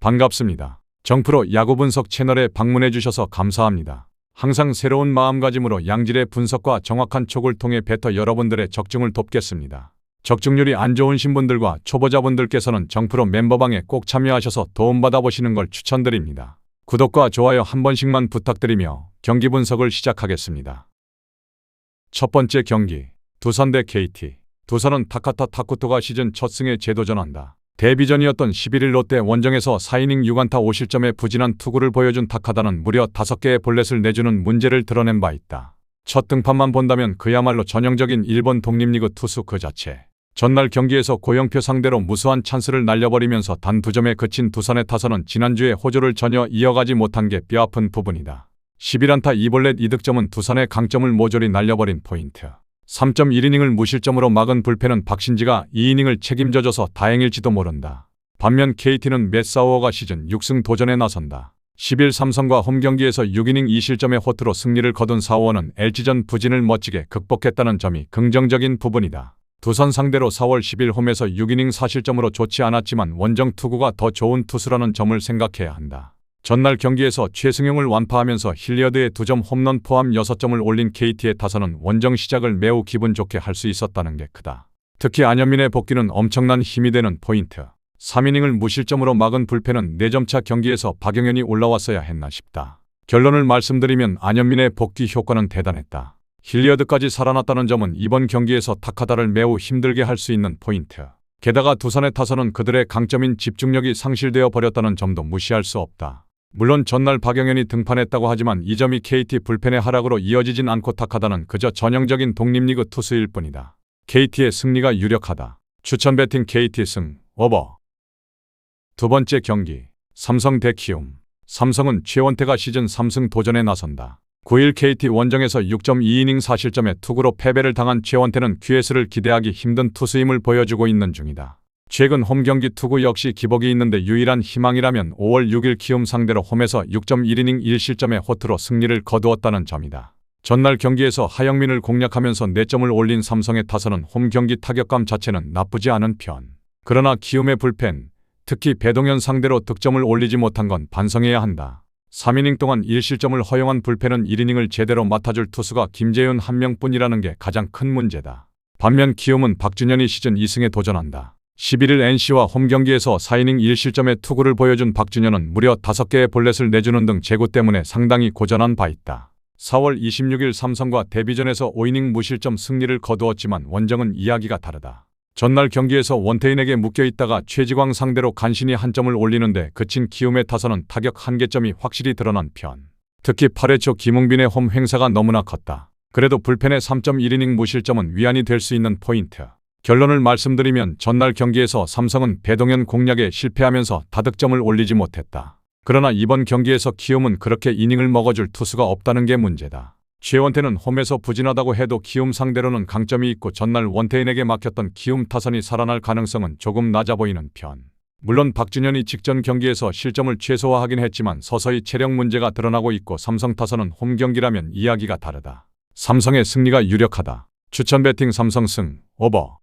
반갑습니다. 정프로 야구 분석 채널에 방문해 주셔서 감사합니다. 항상 새로운 마음가짐으로 양질의 분석과 정확한 촉을 통해 배터 여러분들의 적중을 돕겠습니다. 적중률이 안 좋으신 분들과 초보자분들께서는 정프로 멤버방에 꼭 참여하셔서 도움받아 보시는 걸 추천드립니다. 구독과 좋아요 한 번씩만 부탁드리며 경기 분석을 시작하겠습니다. 첫 번째 경기, 두산 대 KT. 두산은 타카타 타쿠토가 시즌 첫 승에 재도전한다. 데뷔전이었던 11일 롯데 원정에서 4이닝 6안타 5실점의 부진한 투구를 보여준 타카다는 무려 5개의 볼넷을 내주는 문제를 드러낸 바 있다. 첫 등판만 본다면 그야말로 전형적인 일본 독립리그 투수 그 자체. 전날 경기에서 고영표 상대로 무수한 찬스를 날려버리면서 단 2점에 그친 두산의 타선은 지난주에 호조를 전혀 이어가지 못한 게 뼈아픈 부분이다. 11안타 2볼넷 2득점은 두산의 강점을 모조리 날려버린 포인트. 3.1이닝을 무실점으로 막은 불펜은 박신지가 2이닝을 책임져줘서 다행일지도 모른다. 반면 KT는 맷 사우어가 시즌 6승 도전에 나선다. 10일 삼성과 홈경기에서 6이닝 2실점의 호투로 승리를 거둔 사우어는 LG전 부진을 멋지게 극복했다는 점이 긍정적인 부분이다. 두산 상대로 4월 10일 홈에서 6이닝 4실점으로 좋지 않았지만 원정 투구가 더 좋은 투수라는 점을 생각해야 한다. 전날 경기에서 최승용을 완파하면서 힐리어드의 2점 홈런 포함 6점을 올린 KT의 타선은 원정 시작을 매우 기분 좋게 할 수 있었다는 게 크다. 특히 안현민의 복귀는 엄청난 힘이 되는 포인트. 3이닝을 무실점으로 막은 불펜은 4점차 경기에서 박영현이 올라왔어야 했나 싶다. 결론을 말씀드리면 안현민의 복귀 효과는 대단했다. 힐리어드까지 살아났다는 점은 이번 경기에서 타카다를 매우 힘들게 할 수 있는 포인트. 게다가 두산의 타선은 그들의 강점인 집중력이 상실되어 버렸다는 점도 무시할 수 없다. 물론 전날 박영현이 등판했다고 하지만 이 점이 KT 불펜의 하락으로 이어지진 않고 타카다는 그저 전형적인 독립리그 투수일 뿐이다. KT의 승리가 유력하다. 추천 배팅 KT 승, 오버. 두 번째 경기, 삼성 대 키움. 삼성은 최원태가 시즌 3승 도전에 나선다. 9일 KT 원정에서 6.2이닝 4실점의 투구로 패배를 당한 최원태는 QS를 기대하기 힘든 투수임을 보여주고 있는 중이다. 최근 홈경기 투구 역시 기복이 있는데 유일한 희망이라면 5월 6일 키움 상대로 홈에서 6.1이닝 1실점의 호투로 승리를 거두었다는 점이다. 전날 경기에서 하영민을 공략하면서 4점을 올린 삼성의 타선은 홈경기 타격감 자체는 나쁘지 않은 편. 그러나 키움의 불펜, 특히 배동현 상대로 득점을 올리지 못한 건 반성해야 한다. 3이닝 동안 1실점을 허용한 불펜은 1이닝을 제대로 맡아줄 투수가 김재윤 한 명뿐이라는 게 가장 큰 문제다. 반면 키움은 박준현이 시즌 2승에 도전한다. 11일 NC와 홈경기에서 4이닝 1실점의 투구를 보여준 박준현은 무려 5개의 볼넷을 내주는 등 제구 때문에 상당히 고전한 바 있다. 4월 26일 삼성과 데뷔전에서 5이닝 무실점 승리를 거두었지만 원정은 이야기가 다르다. 전날 경기에서 원태인에게 묶여있다가 최지광 상대로 간신히 한 점을 올리는데 그친 키움의 타선은 타격 한계점이 확실히 드러난 편. 특히 8회 초 김웅빈의 홈 행사가 너무나 컸다. 그래도 불펜의 3.1이닝 무실점은 위안이 될 수 있는 포인트. 결론을 말씀드리면 전날 경기에서 삼성은 배동현 공략에 실패하면서 다득점을 올리지 못했다. 그러나 이번 경기에서 키움은 그렇게 이닝을 먹어줄 투수가 없다는 게 문제다. 최원태는 홈에서 부진하다고 해도 키움 상대로는 강점이 있고 전날 원태인에게 막혔던 키움 타선이 살아날 가능성은 조금 낮아 보이는 편. 물론 박준현이 직전 경기에서 실점을 최소화하긴 했지만 서서히 체력 문제가 드러나고 있고 삼성 타선은 홈 경기라면 이야기가 다르다. 삼성의 승리가 유력하다. 추천 배팅 삼성 승, 오버.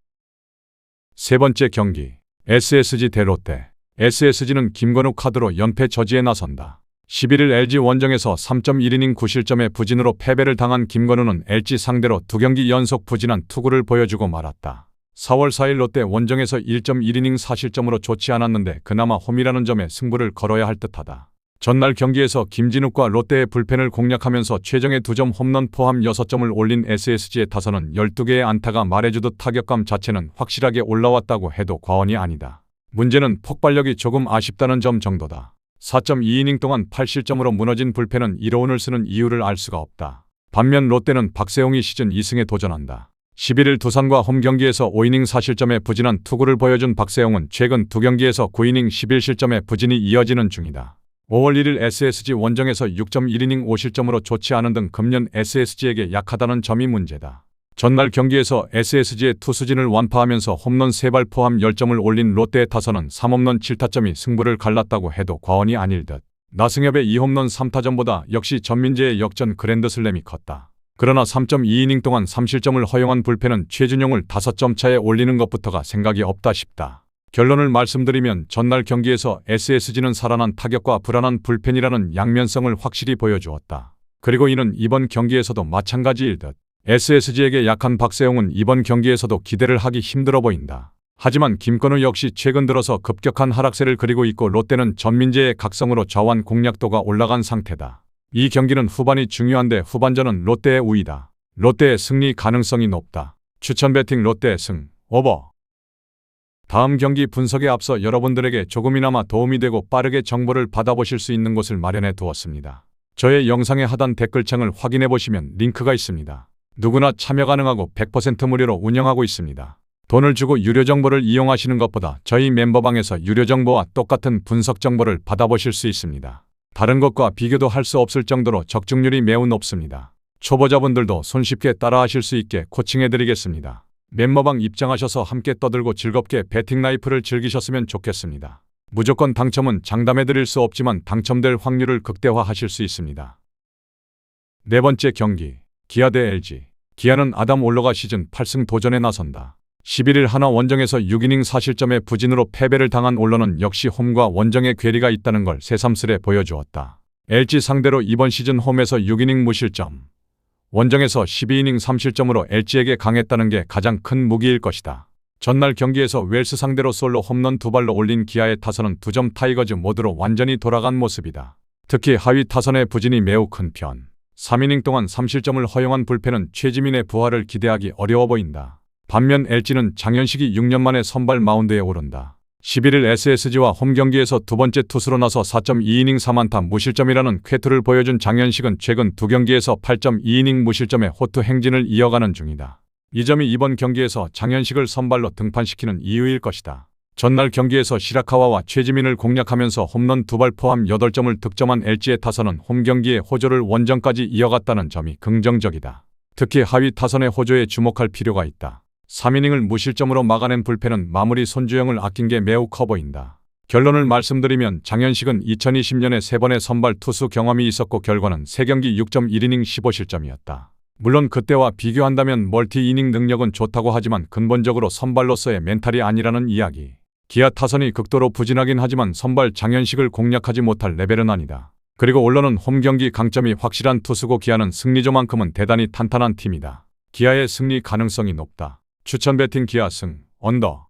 세 번째 경기, SSG 대 롯데. SSG는 김건욱 카드로 연패 저지에 나선다. 11일 LG 원정에서 3.1이닝 9실점의 부진으로 패배를 당한 김건우는 LG 상대로 2경기 연속 부진한 투구를 보여주고 말았다. 4월 4일 롯데 원정에서 1.1이닝 4실점으로 좋지 않았는데 그나마 홈이라는 점에 승부를 걸어야 할 듯하다. 전날 경기에서 김진욱과 롯데의 불펜을 공략하면서 최정의 2점 홈런 포함 6점을 올린 SSG의 타선은 12개의 안타가 말해주듯 타격감 자체는 확실하게 올라왔다고 해도 과언이 아니다. 문제는 폭발력이 조금 아쉽다는 점 정도다. 4.2이닝 동안 8실점으로 무너진 불펜은 이로운을 쓰는 이유를 알 수가 없다. 반면 롯데는 박세홍이 시즌 2승에 도전한다. 11일 두산과 홈경기에서 5이닝 4실점의 부진한 투구를 보여준 박세홍은 최근 2경기에서 9이닝 11실점의 부진이 이어지는 중이다. 5월 1일 SSG 원정에서 6.1이닝 5실점으로 좋지 않은 등 금년 SSG에게 약하다는 점이 문제다. 전날 경기에서 SSG의 투수진을 완파하면서 홈런 3발 포함 10점을 올린 롯데의 타선은 3홈런 7타점이 승부를 갈랐다고 해도 과언이 아닐 듯. 나승엽의 2홈런 3타점보다 역시 전민재의 역전 그랜드슬램이 컸다. 그러나 3.2이닝 동안 3실점을 허용한 불펜은 최준용을 5점 차에 올리는 것부터가 생각이 없다 싶다. 결론을 말씀드리면 전날 경기에서 SSG는 살아난 타격과 불안한 불펜이라는 양면성을 확실히 보여주었다. 그리고 이는 이번 경기에서도 마찬가지일 듯. SSG에게 약한 박세웅은 이번 경기에서도 기대를 하기 힘들어 보인다. 하지만 김건우 역시 최근 들어서 급격한 하락세를 그리고 있고 롯데는 전민재의 각성으로 좌완 공략도가 올라간 상태다. 이 경기는 후반이 중요한데 후반전은 롯데의 우위다. 롯데의 승리 가능성이 높다. 추천 배팅 롯데 승, 오버. 다음 경기 분석에 앞서 여러분들에게 조금이나마 도움이 되고 빠르게 정보를 받아보실 수 있는 곳을 마련해 두었습니다. 저의 영상의 하단 댓글창을 확인해 보시면 링크가 있습니다. 누구나 참여 가능하고 100% 무료로 운영하고 있습니다. 돈을 주고 유료 정보를 이용하시는 것보다 저희 멤버방에서 유료 정보와 똑같은 분석 정보를 받아보실 수 있습니다. 다른 것과 비교도 할 수 없을 정도로 적중률이 매우 높습니다. 초보자분들도 손쉽게 따라하실 수 있게 코칭해드리겠습니다. 멤버방 입장하셔서 함께 떠들고 즐겁게 배팅 라이프를 즐기셨으면 좋겠습니다. 무조건 당첨은 장담해드릴 수 없지만 당첨될 확률을 극대화하실 수 있습니다. 네 번째 경기, 기아 대 LG. 기아는 아담 올러가 시즌 8승 도전에 나선다. 11일 하나 원정에서 6이닝 4실점의 부진으로 패배를 당한 올러는 역시 홈과 원정의 괴리가 있다는 걸 새삼스레 보여주었다. LG 상대로 이번 시즌 홈에서 6이닝 무실점, 원정에서 12이닝 3실점으로 LG에게 강했다는 게 가장 큰 무기일 것이다. 전날 경기에서 웰스 상대로 솔로 홈런 2발로 올린 기아의 타선은 2점 타이거즈 모드로 완전히 돌아간 모습이다. 특히 하위 타선의 부진이 매우 큰 편. 3이닝 동안 3실점을 허용한 불펜은 최지민의 부활을 기대하기 어려워 보인다. 반면 LG는 장현식이 6년 만에 선발 마운드에 오른다. 11일 SSG와 홈경기에서 두 번째 투수로 나서 4.2이닝 4안타 무실점이라는 쾌투를 보여준 장현식은 최근 두 경기에서 8.2이닝 무실점의 호투 행진을 이어가는 중이다. 이 점이 이번 경기에서 장현식을 선발로 등판시키는 이유일 것이다. 전날 경기에서 시라카와와 최지민을 공략하면서 홈런 2발 포함 8점을 득점한 LG의 타선은 홈경기의 호조를 원정까지 이어갔다는 점이 긍정적이다. 특히 하위 타선의 호조에 주목할 필요가 있다. 3이닝을 무실점으로 막아낸 불펜은 마무리 손주영을 아낀 게 매우 커 보인다. 결론을 말씀드리면 장현식은 2020년에 3번의 선발 투수 경험이 있었고 결과는 3경기 6.1이닝 15실점이었다. 물론 그때와 비교한다면 멀티이닝 능력은 좋다고 하지만 근본적으로 선발로서의 멘탈이 아니라는 이야기. 기아 타선이 극도로 부진하긴 하지만 선발 장현식을 공략하지 못할 레벨은 아니다. 그리고 올러는 홈경기 강점이 확실한 투수고 기아는 승리조만큼은 대단히 탄탄한 팀이다. 기아의 승리 가능성이 높다. 추천 배팅 기아 승, 언더.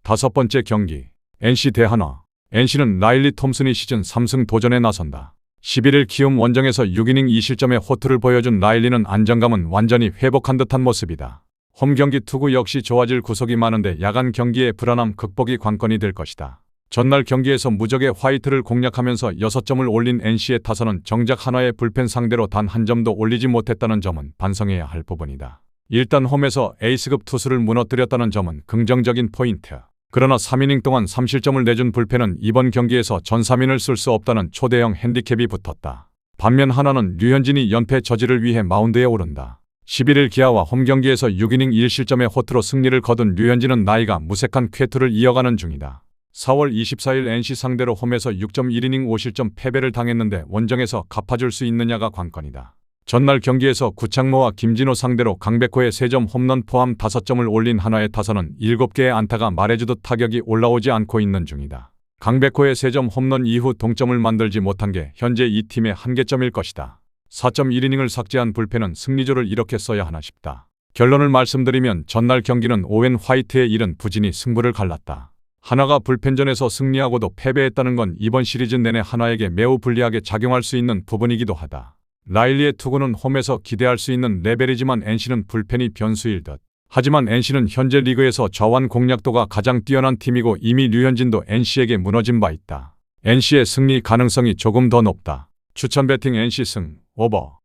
다섯 번째 경기, NC 대 한화. NC는 라일리 톰슨이 시즌 3승 도전에 나선다. 11일 키움 원정에서 6이닝 2실점의 호투를 보여준 라일리는 안정감은 완전히 회복한 듯한 모습이다. 홈경기 투구 역시 좋아질 구석이 많은데 야간 경기의 불안함 극복이 관건이 될 것이다. 전날 경기에서 무적의 화이트를 공략하면서 6점을 올린 NC의 타선은 정작 한화의 불펜 상대로 단 한 점도 올리지 못했다는 점은 반성해야 할 부분이다. 일단 홈에서 에이스급 투수를 무너뜨렸다는 점은 긍정적인 포인트. 그러나 3이닝 동안 3실점을 내준 불펜은 이번 경기에서 전 3인을 쓸 수 없다는 초대형 핸디캡이 붙었다. 반면 한화는 류현진이 연패 저지를 위해 마운드에 오른다. 11일 기아와 홈경기에서 6이닝 1실점의 호투로 승리를 거둔 류현진은 나이가 무색한 쾌투를 이어가는 중이다. 4월 24일 NC 상대로 홈에서 6.1이닝 5실점 패배를 당했는데 원정에서 갚아줄 수 있느냐가 관건이다. 전날 경기에서 구창모와 김진호 상대로 강백호의 3점 홈런 포함 5점을 올린 한화의 타선은 7개의 안타가 말해주듯 타격이 올라오지 않고 있는 중이다. 강백호의 3점 홈런 이후 동점을 만들지 못한 게 현재 이 팀의 한계점일 것이다. 4.1이닝을 삭제한 불펜은 승리조를 이렇게 써야 하나 싶다. 결론을 말씀드리면 전날 경기는 오웬 화이트의 이른 부진이 승부를 갈랐다. 한화가 불펜전에서 승리하고도 패배했다는 건 이번 시리즈 내내 한화에게 매우 불리하게 작용할 수 있는 부분이기도 하다. 라일리의 투구는 홈에서 기대할 수 있는 레벨이지만 NC는 불펜이 변수일 듯. 하지만 NC는 현재 리그에서 좌완 공략도가 가장 뛰어난 팀이고 이미 류현진도 NC에게 무너진 바 있다. NC의 승리 가능성이 조금 더 높다. 추천 배팅 NC 승, 오버.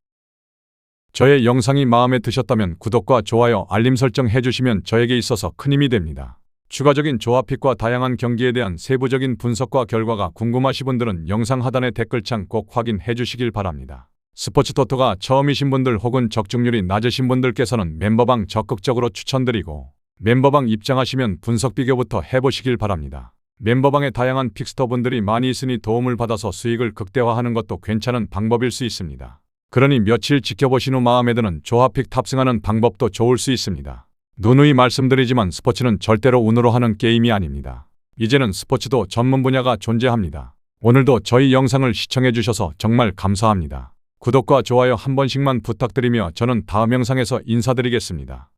저의 영상이 마음에 드셨다면 구독과 좋아요, 알림 설정 해주시면 저에게 있어서 큰 힘이 됩니다. 추가적인 조합픽과 다양한 경기에 대한 세부적인 분석과 결과가 궁금하신 분들은 영상 하단의 댓글창 꼭 확인해 주시길 바랍니다. 스포츠토토가 처음이신 분들 혹은 적중률이 낮으신 분들께서는 멤버방 적극적으로 추천드리고 멤버방 입장하시면 분석 비교부터 해보시길 바랍니다. 멤버방에 다양한 픽스터분들이 많이 있으니 도움을 받아서 수익을 극대화하는 것도 괜찮은 방법일 수 있습니다. 그러니 며칠 지켜보신 후 마음에 드는 조합픽 탑승하는 방법도 좋을 수 있습니다. 누누이 말씀드리지만 스포츠는 절대로 운으로 하는 게임이 아닙니다. 이제는 스포츠도 전문 분야가 존재합니다. 오늘도 저희 영상을 시청해 주셔서 정말 감사합니다. 구독과 좋아요 한 번씩만 부탁드리며 저는 다음 영상에서 인사드리겠습니다.